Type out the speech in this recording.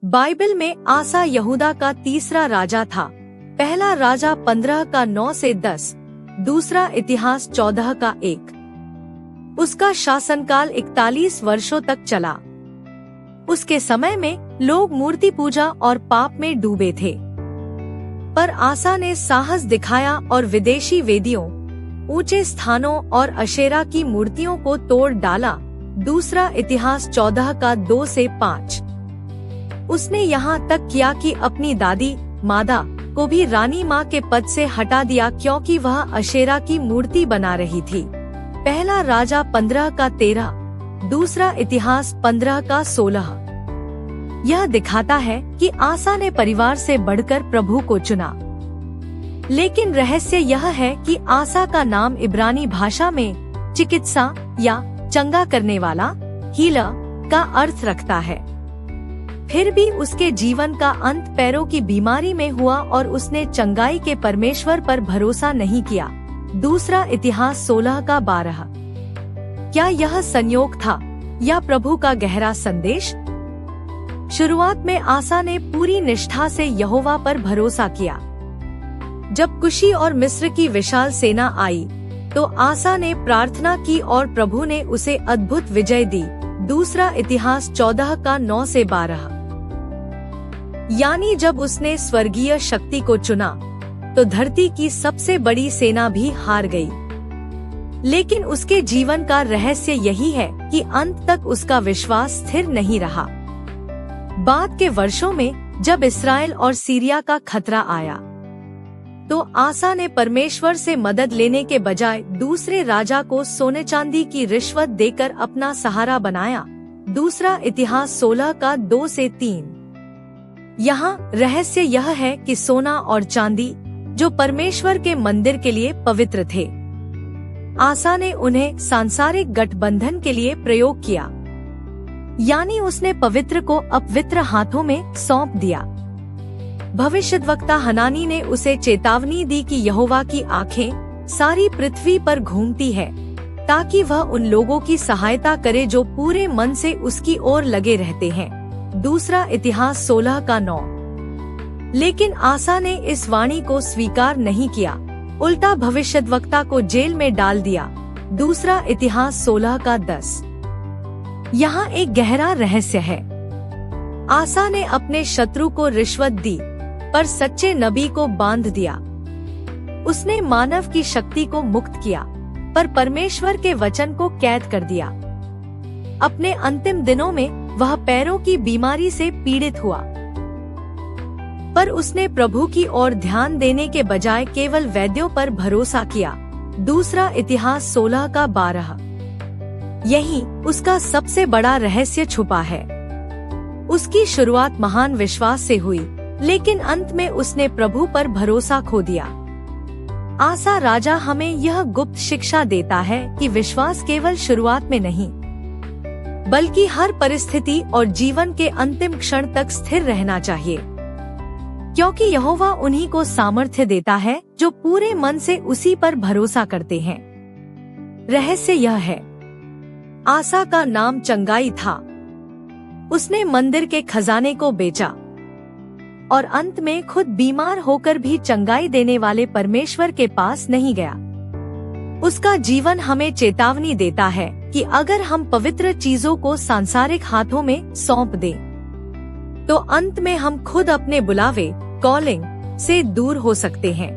Bible में आसा यहूदा का तीसरा राजा था। पहला राजा 15 का 9 से 10, दूसरा इतिहास 14 का 1। उसका शासनकाल 41 वर्षों तक चला। उसके समय में लोग मूर्ति पूजा और पाप में डूबे थे, पर आसा ने साहस दिखाया और विदेशी वेदियों, ऊंचे स्थानों और अशेरा की मूर्तियों को तोड़ डाला। दूसरा इतिहास 14 का 2 से 5। उसने यहाँ तक किया कि अपनी दादी मादा को भी रानी माँ के पद से हटा दिया, क्योंकि वह अशेरा की मूर्ति बना रही थी। पहला राजा 15 का 13, दूसरा इतिहास 15 का 16। यह दिखाता है कि आसा ने परिवार से बढ़कर प्रभु को चुना। लेकिन रहस्य यह है कि आसा का नाम इब्रानी भाषा में चिकित्सा या चंगा करने वाला, हीलर का अर्थ रखता है। फिर भी उसके जीवन का अंत पैरों की बीमारी में हुआ और उसने चंगाई के परमेश्वर पर भरोसा नहीं किया। दूसरा इतिहास 16 का 12। क्या यह संयोग था या प्रभु का गहरा संदेश? शुरुआत में आसा ने पूरी निष्ठा से यहोवा पर भरोसा किया। जब कुशी और मिस्र की विशाल सेना आई तो आसा ने प्रार्थना की और प्रभु ने उसे अद्भुत विजय दी। दूसरा इतिहास 14 का 9 से 12। यानी जब उसने स्वर्गीय शक्ति को चुना तो धरती की सबसे बड़ी सेना भी हार गई। लेकिन उसके जीवन का रहस्य यही है कि अंत तक उसका विश्वास स्थिर नहीं रहा। बाद के वर्षों में जब इस्राएल और सीरिया का खतरा आया तो आसा ने परमेश्वर से मदद लेने के बजाय दूसरे राजा को सोने चांदी की रिश्वत देकर अपना सहारा बनाया। दूसरा इतिहास 16 का 2 से 3। यहाँ रहस्य यह है कि सोना और चांदी जो परमेश्वर के मंदिर के लिए पवित्र थे, आसा ने उन्हें सांसारिक गठबंधन के लिए प्रयोग किया। यानी उसने पवित्र को अपवित्र हाथों में सौंप दिया। भविष्यद्वक्ता हनानी ने उसे चेतावनी दी कि यहोवा की आंखें सारी पृथ्वी पर घूमती है, ताकि वह उन लोगों की सहायता करे जो पूरे मन से उसकी ओर लगे रहते हैं। दूसरा इतिहास 16 का 9। लेकिन आसा ने इस वाणी को स्वीकार नहीं किया, उल्टा भविष्यद्वक्ता को जेल में डाल दिया। दूसरा इतिहास 16 का 10। यहाँ एक गहरा रहस्य है। आसा ने अपने शत्रु को रिश्वत दी, पर सच्चे नबी को बांध दिया। उसने मानव की शक्ति को मुक्त किया, पर परमेश्वर के वचन को कैद कर दिया। अपने अंतिम दिनों में वह पैरों की बीमारी से पीड़ित हुआ, पर उसने प्रभु की ओर ध्यान देने के बजाय केवल वैद्यों पर भरोसा किया। दूसरा इतिहास 16 का 12। यही उसका सबसे बड़ा रहस्य छुपा है। उसकी शुरुआत महान विश्वास से हुई, लेकिन अंत में उसने प्रभु पर भरोसा खो दिया। आसा राजा हमें यह गुप्त शिक्षा देता है कि विश्वास केवल शुरुआत में नहीं, बल्कि हर परिस्थिति और जीवन के अंतिम क्षण तक स्थिर रहना चाहिए, क्योंकि यहोवा उन्हीं को सामर्थ्य देता है जो पूरे मन से उसी पर भरोसा करते हैं। रहस्य यह है, आसा का नाम चंगाई था। उसने मंदिर के खजाने को बेचा और अंत में खुद बीमार होकर भी चंगाई देने वाले परमेश्वर के पास नहीं गया। उसका जीवन हमें चेतावनी देता है कि अगर हम पवित्र चीजों को सांसारिक हाथों में सौंप दें, तो अंत में हम खुद अपने बुलावे, कॉलिंग से दूर हो सकते हैं।